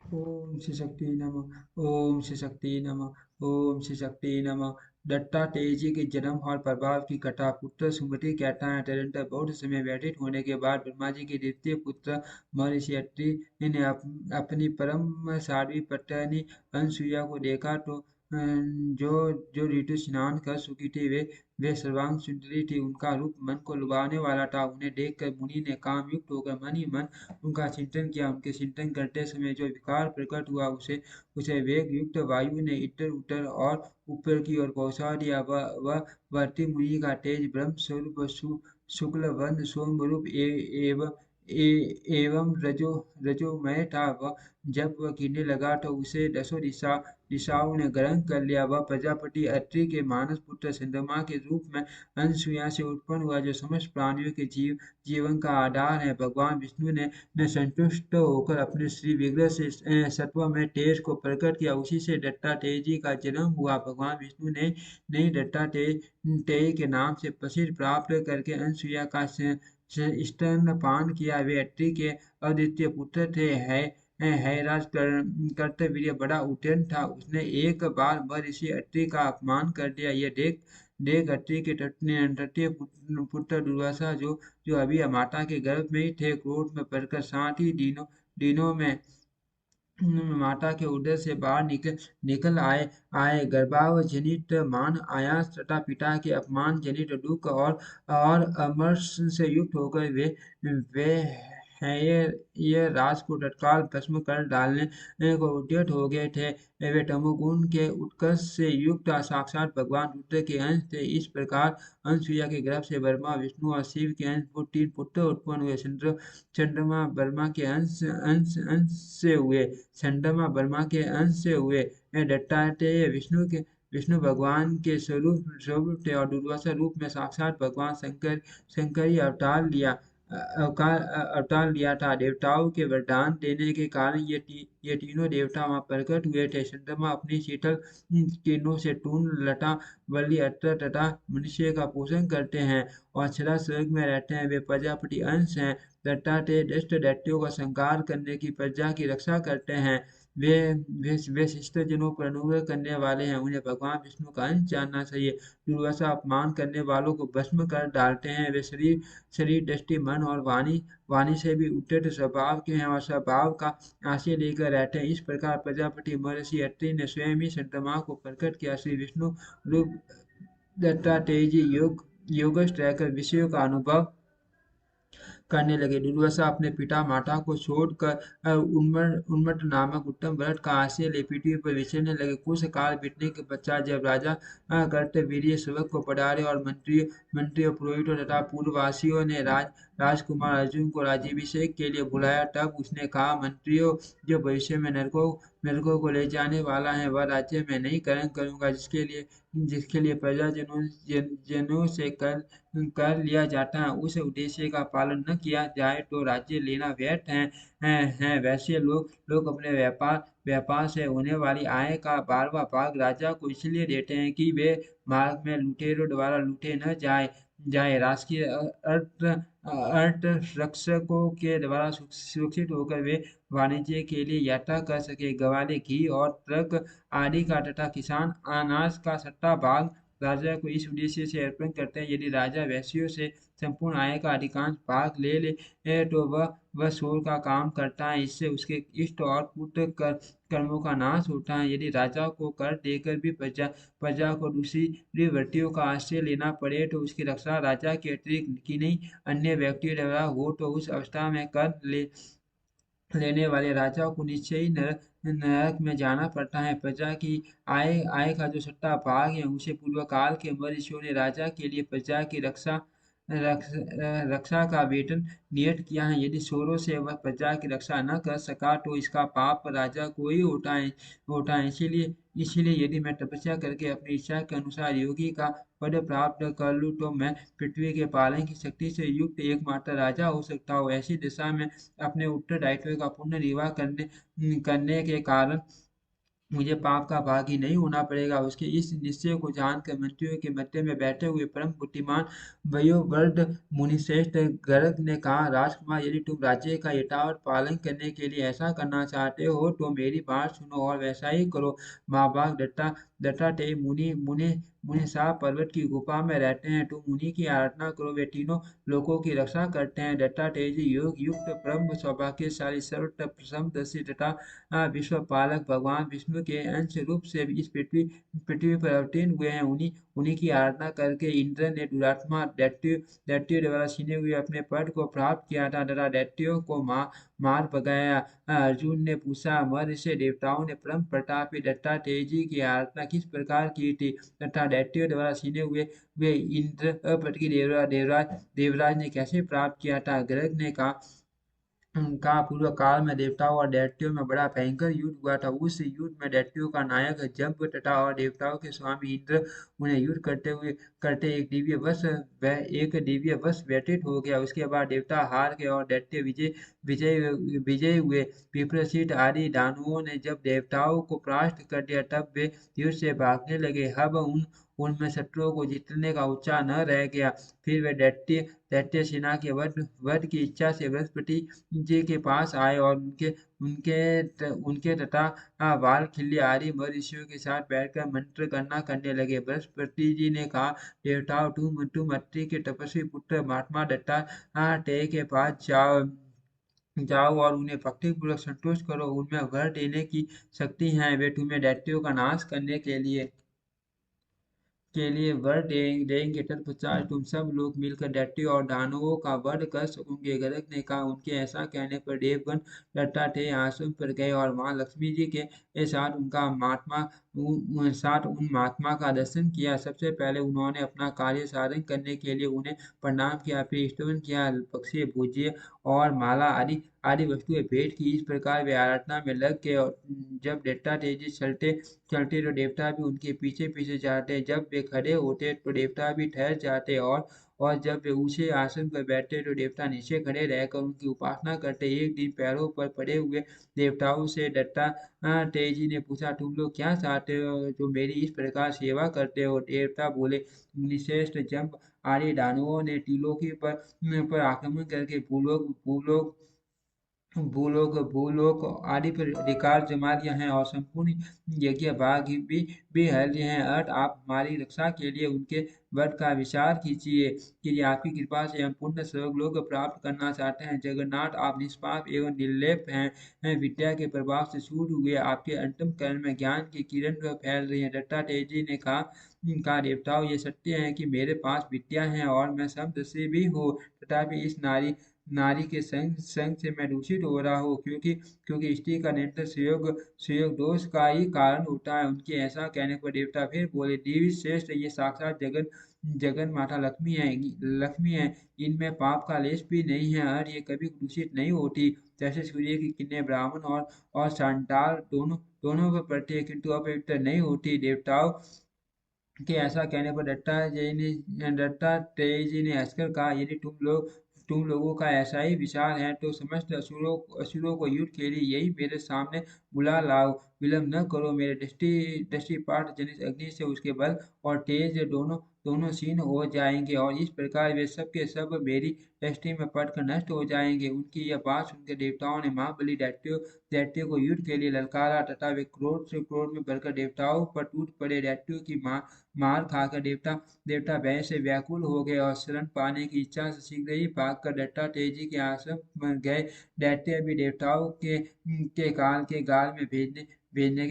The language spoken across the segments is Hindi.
ओम श्री शक्ति नमः। ओम श्री शक्ति नमः। ओम श्री शक्ति नमः। दत्तात्रेय के जन्म और प्रभाव की कथा। पुत्र सुमति कहता है, तदनंतर बहुत समय व्यतीत होने के बाद ब्रह्मा जी के द्वितीय पुत्र महर्षि अत्रि ने अपनी परम साध्वी पत्नी अनसुईया को देखा तो जो जो ऋतु स्नान कर चुकी थी, वे सर्वांग सुंदरी थी। उनका रूप मन को लुभाने वाला था। उन्हें देखकर मुनि ने काम युक्त होकर मन ही मन उनका चिंतन किया। उनके चिंतन करते समय जो विकार प्रकट हुआ, उसे उसे वेग युक्त वायु ने इतर उतर और ऊपर की ओर पहुंचा दिया। वह वर्ती मुनि का तेज ब्रह्म स्वरूप शुक्ल वर्ण सोमरूप एवं रजोमय था। वह जब वह गिरने लगा तो उसे दसों दिशाओं ने ग्रहण कर लिया। वह प्रजापति अत्रि के मानस पुत्र चंद्रमा के रूप में अनसुया से उत्पन्न हुआ, जो समस्त प्राणियों के जीवन का आधार है। भगवान विष्णु ने संतुष्ट होकर अपने श्री विग्रह से सत्वमय तेज को प्रकट किया। उसी से दत्तात्रेय जी का जन्म हुआ। भगवान विष्णु ने दत्तात्रेय के नाम से प्रसिद्ध प्राप्त करके अनसुया का स्तनपान किया। वे अत्रि के अद्वितीय पुत्र थे। हैराज कर्तवीर्य बड़ा उद्यत था। उसने एक बार महर्षि अत्रि का अपमान कर दिया। यह देख अत्रि के तृतीय पुत्र दुर्वासा, जो अभी माता के गर्भ में ही थे, क्रोध में भरकर साथ ही दिनों में माता के उदर से बाहर निकल आए। गर्भावजनित मान आयास तथा पिता के अपमान जनित दुख और अमर्ष से युक्त होकर वे हैं ये राज को तत्काल भस्म कर डालने को उद्यत हो गए थे। वे तमोगुण के उत्कर्ष से युक्त साक्षात भगवान रुद्र के अंश थे। इस प्रकार अनसुईया के गर्भ से ब्रह्मा विष्णु और शिव के अंश को तीन पुत्र उत्पन्न हुए। चंद्रमा ब्रह्मा के अंश से हुए। चंद्रमा ब्रह्मा के अंश से हुए। दत्तात्रेय विष्णु भगवान के स्वरूप थे और दुर्वासा रूप में साक्षात भगवान शंकर ही अवतार लिया था। देवताओं के वरदान देने के कारण ये तीनों देवता वहां प्रकट हुए थे। चंद्रमा अपनी शीतल किरणों से तूण लता बलि अत्र तथा मनुष्य का पोषण करते हैं और सदा स्वर्ग में रहते हैं। वे प्रजापति अंश हैं। दत्तात्रेय दुष्ट दैत्यों का संहार करने की प्रजा की रक्षा करते हैं। वे वे शिष्ट जनों पर अनुग्रह करने वाले हैं। उन्हें भगवान विष्णु का अंश जानना चाहिए। दुर्वासा अपमान करने वालों को भस्म कर डालते हैं। वे शरीर दृष्टि मन और वाणी से भी उद्धत स्वभाव के हैं और स्वभाव का आश्रय लेकर रहते हैं। इस प्रकार प्रजापति महर्षि अत्रि ने स्वयं ही चंद्रमा को प्रकट किया। श्री विष्णु रूप दत्तात्रेय जी योगस्थ रहकर विषयों का अनुभव करने लगे। दुर्वासा अपने पिता माता को छोड़कर उन्मत्त नामक उत्तम व्रत का आश्रय ले पृथ्वी पर विचरने लगे। कुछ काल बीतने के पश्चात जब राजा कर्तवीर्य सेवक को पधारे और मंत्रियों पुरोहितों तथा पूर्ववासियों ने राजकुमार अर्जुन को राज्याभिषेक के लिए बुलाया, तब उसने कहा, मंत्रियों, जो भविष्य में नरकों को ले जाने वाला है, वह राज्य में नहीं ग्रहण करूंगा, जिसके लिए जनों से कर लिया जाता है, उस उद्देश्य का पालन न किया जाए तो राज्य लेना व्यर्थ है। वैसे लोग अपने व्यापार से होने वाली आय का 12वां भाग राजा को इसलिए देते हैं कि वे मार्ग में लुटेरों द्वारा लूटे न जाए। राजकीय अर्थ रक्षकों के द्वारा सुरक्षित होकर वे वाणिज्य के लिए यात्रा कर सके। ग्वाले, घी और ट्रक आदि का तथा किसान अनाज का सट्टा भाग राजा को इस उद्देश्य से अर्पण करते हैं। यदि राजा वैश्यों से संपूर्ण आय का अधिकांश भाग ले ले तो वह शोर का काम करता है। इससे उसके इष्ट और पुत्र कर्मों का नाश होता है। यदि राजा को कर देकर भी प्रजा को दूसरी वृत्तियों का आश्रय लेना पड़े तो उसकी रक्षा राजा के अतिरिक्त किन्हीं अन्य व्यक्तियों द्वारा हो तो उस अवस्था में लेने वाले राजा को निश्चय ही नरक में जाना पड़ता है। प्रजा की आय का जो छठा भाग है, उसे पूर्व काल के महर्षियों ने राजा के लिए प्रजा की रक्षा का वेतन नियत किया है। यदि शोरों से वह प्रजा की रक्षा न कर सका तो इसका पाप राजा को ही होता है। इसीलिए यदि मैं तपस्या करके अपनी इच्छा के अनुसार योगी का पद प्राप्त कर लूं तो मैं पृथ्वी के पालन की शक्ति से युक्त एकमात्र राजा हो सकता हूँ। ऐसी दिशा में अपने उत्तरदायित्व का पुण्य निर्वाह करने के कारण मुझे पाप का भागी नहीं होना पड़ेगा। उसके इस निश्चय को जानकर मंत्रियों के मध्य में बैठे हुए परम बुद्धिमान वयोवृद्ध मुनिश्रेष्ठ गर्ग ने कहा, राजकुमार, यदि तुम राज्य का यथावत पालन करने के लिए ऐसा करना चाहते हो तो मेरी बात सुनो और वैसा ही करो। महाभाग दत्तात्रेय मुनि मुनि मुनि साहब पर्वत की गुफा में रहते हैं। तुम उन्हीं की आराधना करो, वे तीनों लोकों की रक्षा करते हैं। दत्तात्रेय जी योग युक्त ब्रह्म सौभाग्यशाली सर्वत्र प्रथमदर्शी तथा विश्व पालक भगवान विष्णु के अंश रूप से इस पृथ्वी पर अवतीर्ण हुए हैं। उन्हीं उन्हीं की आराधना करके इंद्र ने दुरात्मा दैत्यों द्वारा छीने हुए अपने पद को प्राप्त किया था तथा दैत्यों को मार भगाया। अर्जुन ने पूछा, महर्षि देवताओं ने परम प्रतापी दत्तात्रेय जी की आराधना किस प्रकार की थी तथा दैत्यों द्वारा छीने हुए वे इंद्र पद की देवराज ने कैसे प्राप्त किया था। गर्ग ने कहा, का पूर्व काल में देवताओं और दैत्यों में बड़ा भयंकर युद्ध हुआ था। उस युद्ध में दैत्यों का नायक जम्ब तथा और देवताओं के स्वामी इंद्र उन्हें युद्ध करते एक दिव्य वश व्यतीत हो गया। उसके बाद देवता हार गए और दैत्य विजय विजय हुए। विप्रसिद्ध आदि दानवों ने जब देवताओं को परास्त कर दिया तब वे युद्ध से भागने लगे। अब उनमें शत्रुओं को जीतने का उत्साह न रह गया। फिर वे दैत्य सेना के वध की इच्छा से बृहस्पति जी के पास आए और उनके तथा वालखिल्य आदि महर्षियों के साथ बैठकर मंत्र गणना करने लगे। बृहस्पति जी ने कहा, देवताओं, तुम अत्रि के तपस्वी पुत्र महात्मा दत्तात्रेय के पास जाओ और उन्हें भक्तिपूर्वक संतुष्ट करो। उनमें वर देने की शक्ति है। वे तुम्हें दैत्यों का नाश करने के लिए वर देंगे। तत्पश्चात तुम सब लोग मिलकर दैत्यों और दानवों का वध कर सकोगे। गरग ने कहा, उनके ऐसा कहने पर देवगण दत्तात्रेय आश्रम पर गए और माँ लक्ष्मी जी के साथ उन महात्मा का दर्शन किया। सबसे पहले उन्होंने अपना कार्य साधन करने के लिए उन्हें प्रणाम किया, फिर स्तवन किया, पक्षी भोज्य और माला आदि आदि वस्तुएं भेंट की। इस प्रकार वे आराधना में लग गए और जब दत्तात्रेय जी चलते तो देवता भी उनके पीछे पीछे जाते। जब वे खड़े होते तो देवता भी ठहर जाते और जब वे ऊंचे आसन पर बैठते तो देवता नीचे खड़े रहकर उनकी उपासना करते। एक दिन पैरों पर पड़े हुए देवताओं से दत्तात्रेय जी ने पूछा, तुम लोग क्या चाहते हो जो मेरी इस प्रकार सेवा करते हो। देवता बोले, मुनिश्रेष्ठ, जंप आदि दानवों ने त्रिलोकी पर आक्रमण करके भूलोक आदि पर अधिकार जमा लिया है और संपूर्ण यज्ञ भाग भी हर लिए हैं। अर्थ आप हमारी रक्षा के लिए उनके वध का विचार कीजिए कि आपकी कृपा से हम पुण्य स्वर्गलोक प्राप्त करना चाहते हैं। जगन्नाथ, आप निष्पाप एवं निर्लेप हैं, विद्या के प्रभाव से सूर्य हुए। आपके अंतिम कर्ण में ज्ञान की किरण फैल रही है। दत्तात्रेय जी ने कहा, देवताओं, ये सत्य है कि मेरे पास विद्या है और मैं समदर्शी भी हूँ, तथापि इस नारी के संग से मैं दूषित हो रहा हूँ, क्योंकि स्त्री का निरंतर सुयोग दोष का ही कारण होता है। उनके ऐसा कहने पर देवता फिर बोले, देवी श्रेष्ठ, ये साक्षात जगन माता लक्ष्मी है। इनमें पाप का लेश भी नहीं है और ये कभी दूषित नहीं होती। जैसे सूर्य की किरणें ब्राह्मण और सांडाल दोनों पर पड़ती है किंतु अपवित्र नहीं होती। देवताओं कि ऐसा कहने पर दत्तात्रेय जी ने हंसकर कहा, यदि तुम लोगों का ऐसा ही विचार है तो समस्त असुरों को युद्ध के लिए यही मेरे सामने बुला लाओ। विलंब न करो। मेरे दृष्टिपात जनित अग्नि से उसके बल और तेज दोनों दोनों क्षीण हो जाएंगे और इस प्रकार वे सब के सब मेरी दृष्टि में पड़कर नष्ट हो जाएंगे। उनकी यह बात सुनकर देवताओं ने महाबली दैत्यों को युद्ध के लिए ललकारा तथा वे क्रोध में भरकर देवताओं पर टूट पड़े। दैत्यों की मार खाकर देवता भय से व्याकुल हो गए और शरण पाने की इच्छा से शीघ्र ही भागकर दत्तात्रेय जी के आश्रम में गए। दैत्य भी देवताओं के काल के गाल में भेजने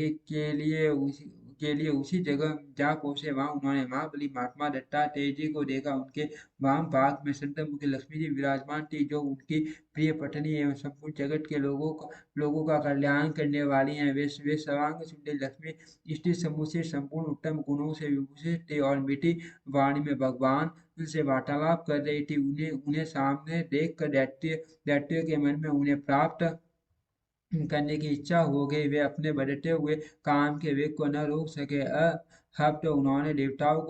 के लिए उसी जगह जा पहुंचे। वहां उन्होंने महाबली महात्मा दत्तात्रेय जी को देखा। उनके वाम भाग में संतमुखी लक्ष्मी जी विराजमान थी, जो उनकी प्रिय पत्नी एवं संपूर्ण जगत के लोगों का कल्याण करने वाली हैं। वे सर्वांग सुंदरी लक्ष्मी स्त्री समूह से संपूर्ण उत्तम गुणों से विभूषित थे और मीठी वाणी में भगवान से वार्तालाप कर रही थी। उन्हें उन्हें सामने देख कर दैत्य के मन में उन्हें प्राप्त करने की इच्छा हो गई। वे अपने बढ़ते हुए काम के वेग को न रोक सके। अब तो उन्होंने देवताओं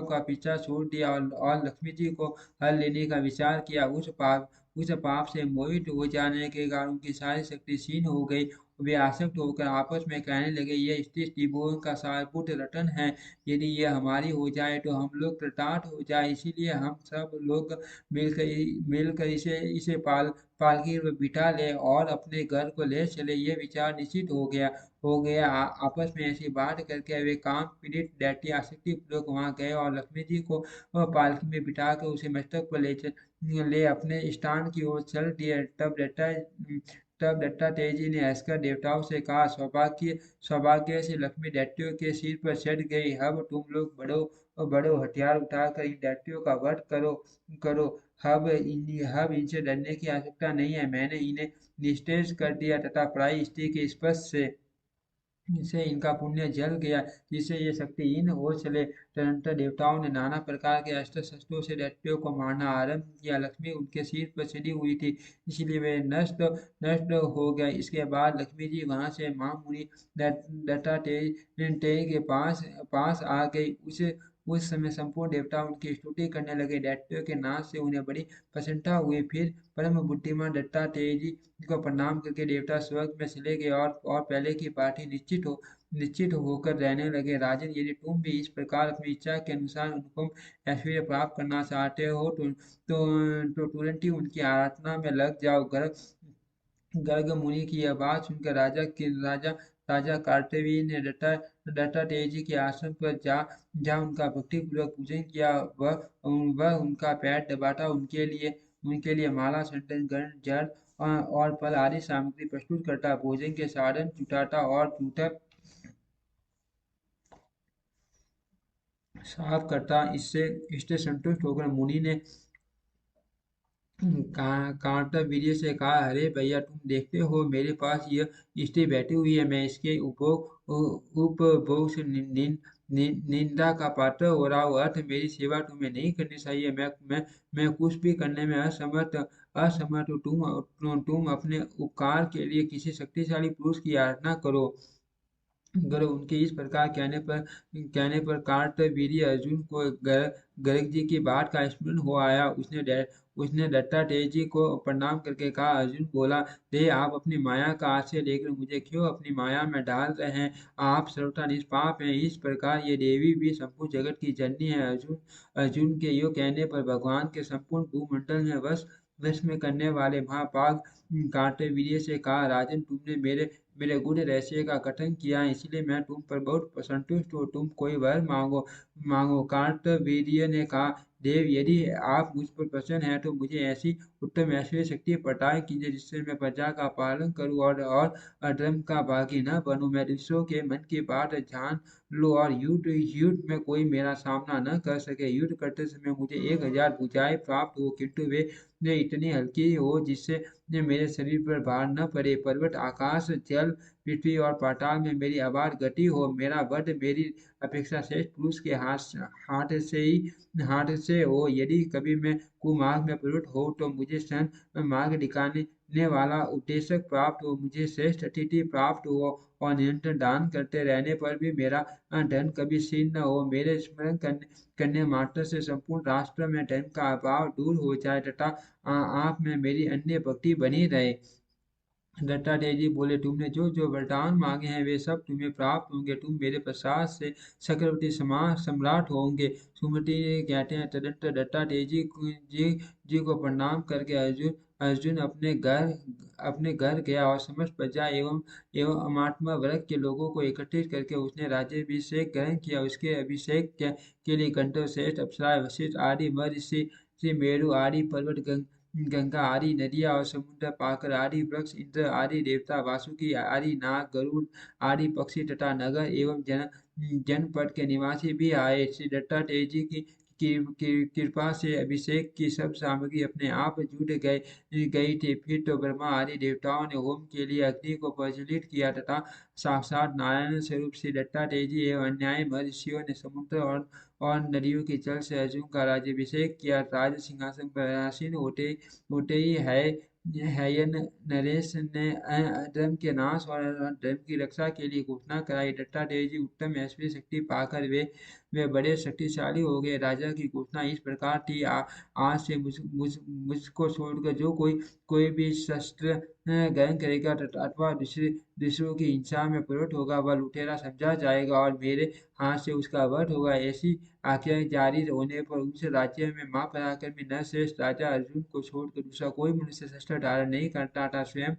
का पीछा छोड़ दिया और लक्ष्मी जी को हर लेने का विचार किया। उस पाप से मोहित हो जाने के कारण उनकी सारी शक्ति क्षीण हो गई वे आसक्त होकर आपस में कहने लगे, ये स्त्री त्रिभुवन का सारभूत रतन है, यदि ये हमारी हो जाए तो हम लोग कृतार्थ हो जाए, इसीलिए हम सब लोग मिलकर इसे इसे पालकी में बिठा ले और अपने घर को ले चले। ये विचार निश्चित हो गया। आपस में ऐसी बात करके वे काम पीड़ित दैत्य आसक्ति पूर्वक वहां गए और लक्ष्मी जी को पालकी में बिठा कर उसे मस्तक पर ले अपने स्थान की ओर चल दिए। तब दत्ता तेजी ने हंसकर देवताओं से कहा, सौभाग्य सौभाग्य से लक्ष्मी दैत्यों के सिर पर चढ़ गई। अब तुम लोग बड़ो हथियार उठाकर इन दैत्यों का वध करो। अब इनसे डरने की आवश्यकता नहीं है। मैंने इन्हें निस्तेज कर दिया तथा पराई स्त्री के स्पर्श से इनका पुण्य जल गया, जिससे ये शक्तिहीन हो चले। तदनंतर देवताओं ने नाना प्रकार के अस्त्र शस्त्रों से दैत्यों को मारना आरंभ किया। लक्ष्मी उनके सिर पर चढ़ी हुई थी, इसलिए वे नष्ट नष्ट हो गए। इसके बाद लक्ष्मी जी वहां से महामुनि दत्तात्रेय के पास पास आ गई। उस समय संपूर्ण देवता उनकी स्तुति करने लगे। दैत्यों के नाश से उन्हें बड़ी प्रसन्नता हुई। फिर परम बुद्धिमान दत्तात्रेय जी को प्रणाम करके देवता स्वर्ग में चले गए और पहले की पार्टी निश्चित होकर रहने लगे। राजन, यदि तुम भी इस प्रकार अपनी इच्छा के अनुसार अनुपम ऐश्वर्य प्राप्त करना चाहते हो तो तुरंत ही उनकी आराधना में लग जाओ। गर्ग मुनि की यह बात सुनकर राजा कार्तवीर्य ने दत्तात्रेय जी के आश्रम पर जा उनका भक्तिपूर्वक पूजन किया। वह उनका पैर दबाता उनके लिए माला, संतन, गण, जल और फल आदि सामग्री प्रस्तुत करता, भोजन के साधन जुटाता और जूठर साफ करता। इससे संतुष्ट होकर मुनि ने कार्तवीर्य से कहा, अरे भैया, तुम देखते हो मेरे पास यह स्त्री बैठी हुई है, मैं इसके उपभोग से निंदा का पात्र हो रहा हूँ। अर्थ, मेरी सेवा तुम्हें नहीं करनी चाहिए। मैं कुछ भी करने में असमर्थ हूँ। तुम अपने उपकार के लिए किसी शक्तिशाली पुरुष की आराधना करो। उनके इस प्रकार कहने पर कार्तवीर्य अर्जुन को गर्ग जी की बात का स्मरण हो आया। उसने दत्तात्रेय जी को प्रणाम करके कहा, अर्जुन बोला, दे आप अपनी माया का आश्रय लेकर मुझे क्यों अपनी माया में डाल रहे हैं? आप सर्वथा निष्पाप हैं। इस प्रकार ये देवी भी संपूर्ण जगत की जननी है। अर्जुन के यो कहने पर भगवान के संपूर्ण भूमंडल में वश में करने वाले महाभाग कार्तवीर्य से कहा, राजन, तुमने मेरे गूढ़ रहस्य का कथन किया है, इसलिए मैं तुम पर बहुत संतुष्ट हूँ। तुम कोई वर मांगो मांगो। कार्तवीर्य ने कहा, देव, यदि आप मुझ पर प्रसन्न हैं तो मुझे ऐसी उत्तम ऐश्वर्य शक्ति प्रदान कीजिए जिससे मैं प्रजा का पालन करूं और अधर्म का भागी न बनूं। मैं दूसरों के मन की बात जान लूं और युद्ध में कोई मेरा सामना न कर सके। युद्ध करते समय मुझे 1000 भुजाएं प्राप्त हो, किंतु वे इतनी हल्की हो जिससे मेरे शरीर पर भार न पड़े। पर्वत, आकाश, जल, पृथ्वी और पाताल में मेरी अपार गति हो। मेरा वध मेरी अपेक्षा श्रेष्ठ पुरुष के हाथ से हो। यदि कभी मैं कुमार्ग में प्रवृत्त हो तो मुझे स्वयं मार्ग दिखाने वाला उपदेशक प्राप्त हो। मुझे श्रेष्ठ अतिथि प्राप्त हो और निरंतर दान करते रहने पर भी मेरा धन कभी क्षीण न हो। मेरे स्मरण करने मात्र से संपूर्ण राष्ट्र में धन का अभाव दूर हो जाए तथा आप में मेरी अन्य भक्ति बनी रहे। दत्तात्रेय जी बोले, तुमने जो जो वरदान मांगे हैं वे सब तुम्हें प्राप्त होंगे। तुम मेरे प्रसाद से चक्रवर्ती सम्राट होंगे। सुमति कहते हैं, तदंतर दत्तात्रेय जी को प्रणाम करके अर्जुन अपने घर गया और समस्त प्रजा एवं अमात्मा वर्ग के लोगों को एकत्रित करके उसने राज्याभिषेक ग्रहण किया। उसके अभिषेक के लिए गंधर्व श्रेष्ठ अप्सराएं, वशिष्ठ आदि महर्षि मेरु आदि पर्वत, गंगा आदि नदियां और समुद्र, पाकर आदि वृक्ष, इंद्र आदि देवता, वासुकी आदि नाग, गरुड़ आदि पक्षी तथा नगर एवं जनपद के निवासी भी आए। श्री दत्तात्रेय जी की कृपा से अभिषेक की सब सामग्री अपने आप जुट गई थी। फिर तो ब्रह्मा आदि देवताओं ने होम के लिए अग्नि को प्रज्वलित किया तथा साक्षात नारायण स्वरूप श्री दत्तात्रेय जी एवं अन्यायी महर्षियों ने समुद्र और नदियों के जल से अर्जुन का राज्याभिषेक किया। राज सिंहासन पर आसीन होते ही हैयन नरेश ने अधर्म के नाश और धर्म की रक्षा के लिए घोषणा कराई। दत्तात्रेय जी उत्तम ऐश्वर्य शक्ति पाकर वे बड़े शक्तिशाली हो गए। राजा की घोषणा इस प्रकार थी, आज से मुझको छोड़कर जो कोई भी शस्त्र ग्रहण करेगा अथवा दूसरों की हिंसा में प्रवृत्त होगा, वह लुटेरा समझा जाएगा और मेरे हाथ से उसका वध होगा। ऐसी आज्ञा जारी होने पर उस राज्य में महापराक्रमी नरश्रेष्ठ राजा अर्जुन को छोड़कर दूसरा कोई मनुष्य शस्त्र धारण नहीं करता था। स्वयं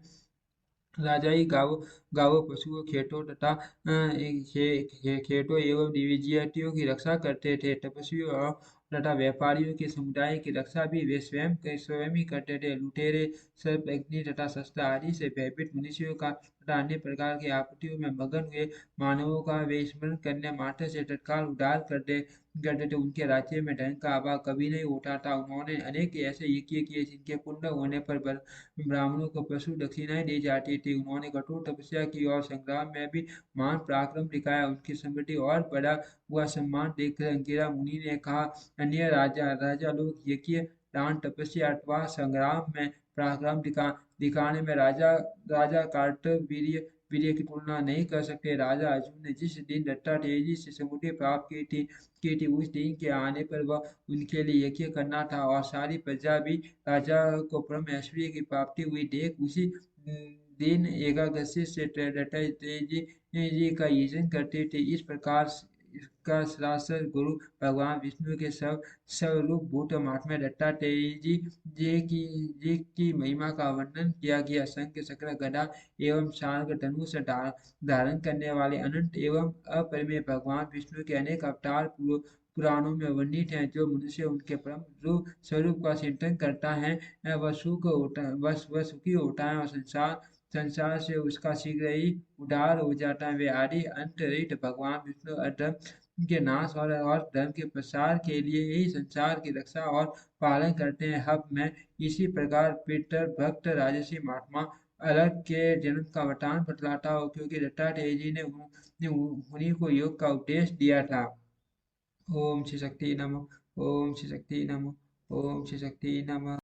राजा ही गाँवों गाँवों, पशुओं, खेतों तथा खेतों एवं निवेदियातियों की रक्षा करते थे। तपस्वियों तथा व्यापारियों के समुदाय की रक्षा भी वे स्वयं ही करते थे। लुटेरे सर्प, अग्नि तथा शस्त्र आदि से भयभीत मनुष्यों का तथा अन्य प्रकार की आपत्तियों में मगन हुए मानवों का वे स्मरण करने मात्र से तत्काल उद्धार करते थे। उनके राज्य में धन का अभाव कभी नहीं होता था। उन्होंने अनेक ऐसे यज्ञ किए जिनके पुण्य होने पर ब्राह्मणों को पशु दक्षिणाएं दी जाती थी। उन्होंने कठोर तपस्या की और संग्राम में भी महान पराक्रम दिखाया। उनकी समृद्धि और बड़ा हुआ सम्मान देखकर अंगिरा मुनि ने कहा, अन्य राजा लोग यज्ञ, दान, तपस्या अथवा संग्राम में पराक्रम दिखाने में राजा राजा कार्तवीर्य वीर्य की तुलना नहीं कर सकते। राजा अर्जुन ने जिस दिन दत्तात्रेय से समुद्र प्राप्त की थी, उस दिन के आने पर वह उनके लिए यज्ञ करना था और सारी प्रजा भी राजा को परम ऐश्वर्य की प्राप्ति हुई देख उसी दिन एकादशी से जी का यजन करते थे। इस प्रकार इसका सरासर गुरु भगवान विष्णु के स्वरूप भूत महात्मा दत्तात्रेय जी की महिमा का वर्णन किया गया। शंख, चक्र, गदा एवं शार्ंग धनुष धारण करने वाले अनंत एवं अपरिमेय भगवान विष्णु के अनेक अवतार पुराणों में वर्णित हैं। जो मनुष्य उनके परम स्वरूप का चिंतन करता है, वह सुखी होता है और संसार से उसका शीघ्र ही उद्धार हो जाता है। वे आदि अंत रहित भगवान विष्णु अधर्म के नाश और धर्म के प्रसार के लिए ही संसार की रक्षा और पालन करते हैं। अब मैं इसी प्रकार पीतर भक्त राजसी महात्मा अलग के जन्म का वृतांत बतलाता हूँ, क्योंकि दत्तात्रेय जी ने उन्हीं को योग का उपदेश दिया था। ओम श्री शक्ति नमः। ओम श्री शक्ति नमः। ओम श्री शक्ति नमः।